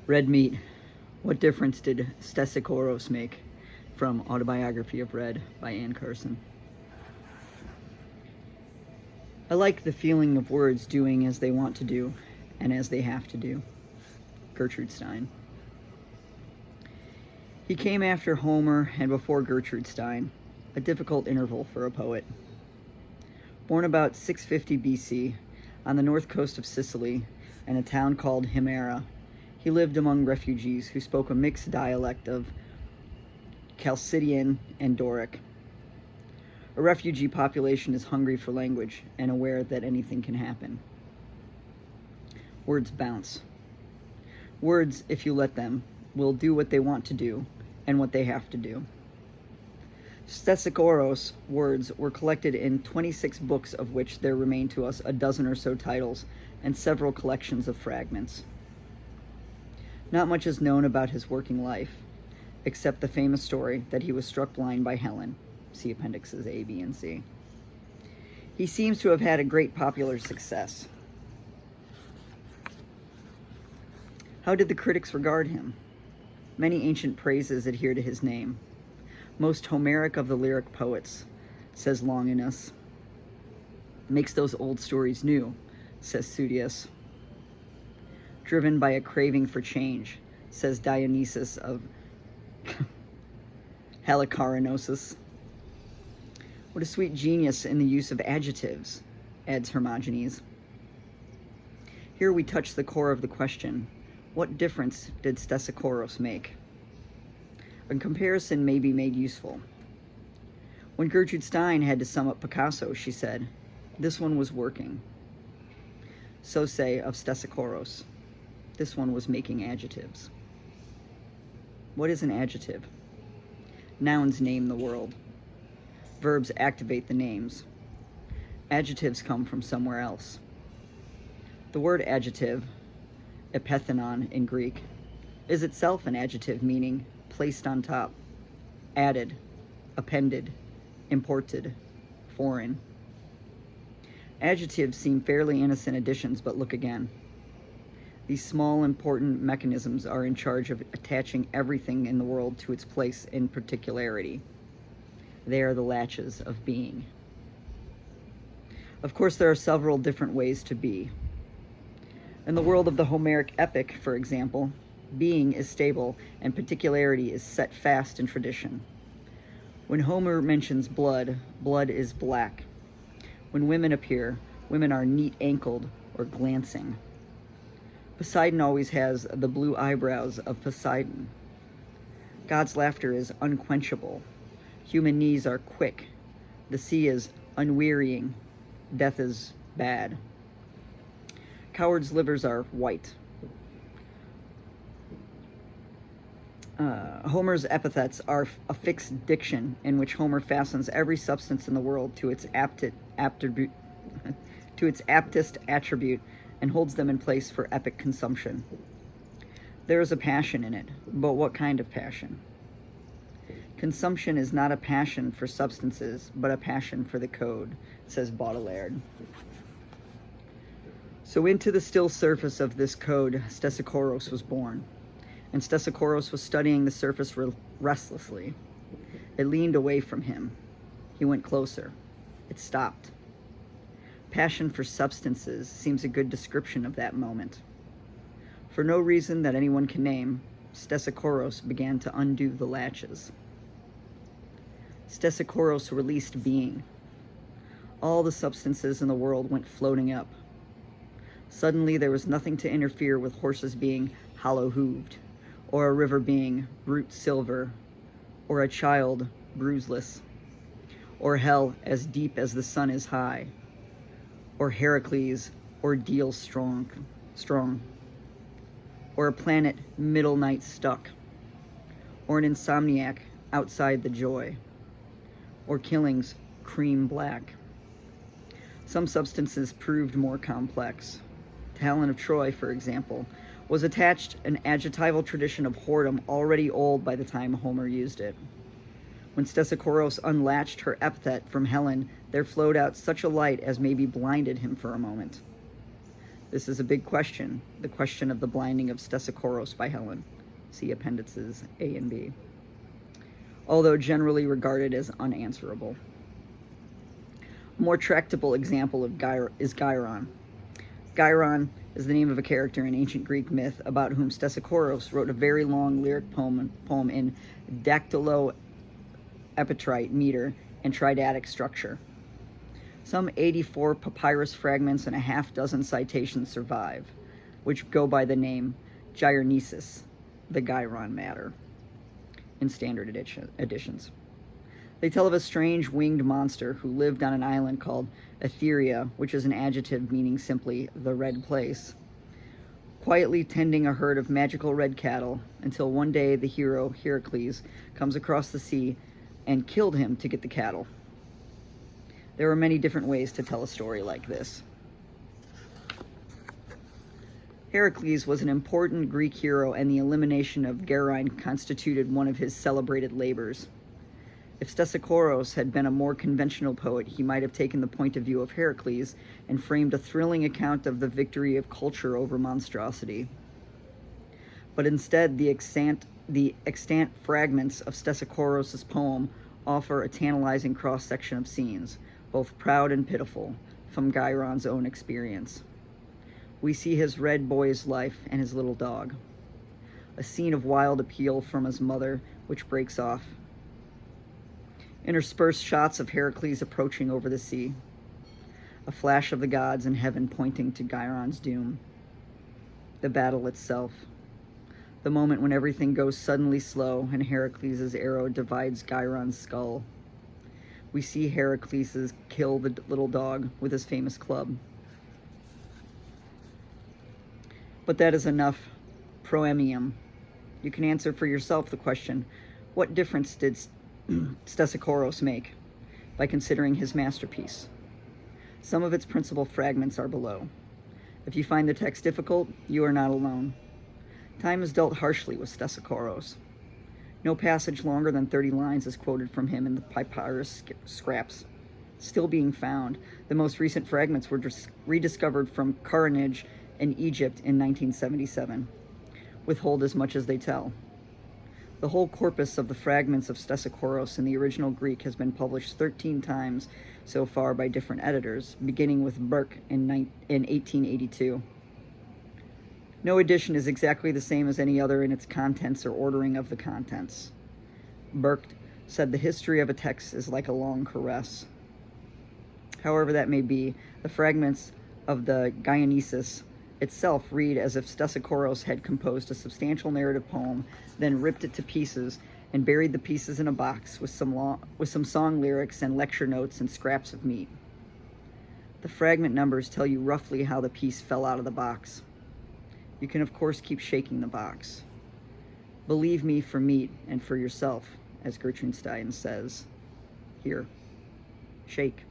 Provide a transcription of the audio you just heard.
Red meat. What difference did Stesichoros make? From Autobiography of Red by Carson. I like the feeling of words doing as they want to do and as they have to do. Gertrude Stein. He came after Homer and before Gertrude Stein, a difficult interval for a poet. Born about 650 BC on the north coast of Sicily in a town called Himera, he lived among refugees who spoke a mixed dialect of Chalcidian and Doric. A refugee population is hungry for language and aware that anything can happen. Words bounce. Words, if you let them, will do what they want to do and what they have to do. Stesichoros' words were collected in 26 books, of which there remain to us a dozen or so titles and several collections of fragments. Not much is known about his working life, except the famous story that he was struck blind by Helen. See appendixes A, B, and C. He seems to have had a great popular success. How did the critics regard him? Many ancient praises adhere to his name. Most Homeric of the lyric poets, says Longinus. Makes those old stories new, says Suidas. Driven by a craving for change, says Dionysius of Halicarnassus. What a sweet genius in the use of adjectives, adds Hermogenes. Here we touch the core of the question. What difference did Stesichoros make? A comparison may be made useful. When Gertrude Stein had to sum up Picasso, she said, "This one was working." So say of Stesichoros, "This one was making adjectives." What is an adjective? Nouns name the world. Verbs activate the names. Adjectives come from somewhere else. The word adjective, epithenon in Greek, is itself an adjective meaning placed on top, added, appended, imported, foreign. Adjectives seem fairly innocent additions, but look again. These small, important mechanisms are in charge of attaching everything in the world to its place in particularity. They are the latches of being. Of course, there are several different ways to be. In the world of the Homeric epic, for example, being is stable and particularity is set fast in tradition. When Homer mentions blood, blood is black. When women appear, women are neat-ankled or glancing. Poseidon always has the blue eyebrows of Poseidon. God's laughter is unquenchable. Human knees are quick. The sea is unwearying. Death is bad. Cowards' livers are white. Homer's epithets are a fixed diction in which Homer fastens every substance in the world to its aptest attribute and holds them in place for epic consumption. There is a passion in it, but what kind of passion? Consumption is not a passion for substances, but a passion for the code, says Baudelaire. So into the still surface of this code, Stesichoros was born. And Stesichoros was studying the surface restlessly. It leaned away from him. He went closer. It stopped. Passion for substances seems a good description of that moment. For no reason that anyone can name, Stesichoros began to undo the latches. Stesichoros released being. All the substances in the world went floating up. Suddenly there was nothing to interfere with horses being hollow-hooved, or a river being root silver, or a child bruiseless, or hell as deep as the sun is high, or Heracles ordeal strong, or a planet middle night stuck, or an insomniac outside the joy, or killings cream black. Some substances proved more complex. To Helen of Troy, for example, was attached an adjectival tradition of whoredom already old by the time Homer used it. When Stesichoros unlatched her epithet from Helen, there flowed out such a light as maybe blinded him for a moment. This is a big question, the question of the blinding of Stesichoros by Helen. See Appendices A and B. Although generally regarded as unanswerable. A more tractable example is Gyron. Gyron is the name of a character in ancient Greek myth about whom Stesichoros wrote a very long lyric poem in dactyloepitrite meter and triadic structure. Some 84 papyrus fragments and a half-dozen citations survive, which go by the name Gyarnesis, the Gyron matter, in standard editions. They tell of a strange winged monster who lived on an island called Etheria, which is an adjective meaning simply the red place, quietly tending a herd of magical red cattle until one day the hero, Heracles, comes across the sea and killed him to get the cattle. There are many different ways to tell a story like this. Heracles was an important Greek hero, and the elimination of Geryon constituted one of his celebrated labors. If Stesichoros had been a more conventional poet, he might have taken the point of view of Heracles and framed a thrilling account of the victory of culture over monstrosity. But instead, the extant fragments of Stesichoros' poem offer a tantalizing cross-section of scenes, both proud and pitiful, from Gyron's own experience. We see his red boy's life and his little dog. A scene of wild appeal from his mother, which breaks off. Interspersed shots of Heracles approaching over the sea. A flash of the gods in heaven pointing to Gyron's doom. The battle itself. The moment when everything goes suddenly slow and Heracles' arrow divides Gyron's skull. We see Heracles kill the little dog with his famous club. But that is enough proemium. You can answer for yourself the question, what difference did Stesichoros make by considering his masterpiece? Some of its principal fragments are below. If you find the text difficult, you are not alone. Time has dealt harshly with Stesichoros. No passage longer than 30 lines is quoted from him in the papyrus scraps still being found. The most recent fragments were rediscovered from Carnage in Egypt in 1977. Withhold as much as they tell. The whole corpus of the fragments of Stesichoros in the original Greek has been published 13 times so far by different editors, beginning with Burke in 1882. No edition is exactly the same as any other in its contents or ordering of the contents. Burke said the history of a text is like a long caress. However that may be, the fragments of the Gyarnesis itself read as if Stesichoros had composed a substantial narrative poem, then ripped it to pieces and buried the pieces in a box with some song lyrics and lecture notes and scraps of meat. The fragment numbers tell you roughly how the piece fell out of the box. You can, of course, keep shaking the box. Believe me for meat and for yourself, as Gertrude Stein says. Here, shake.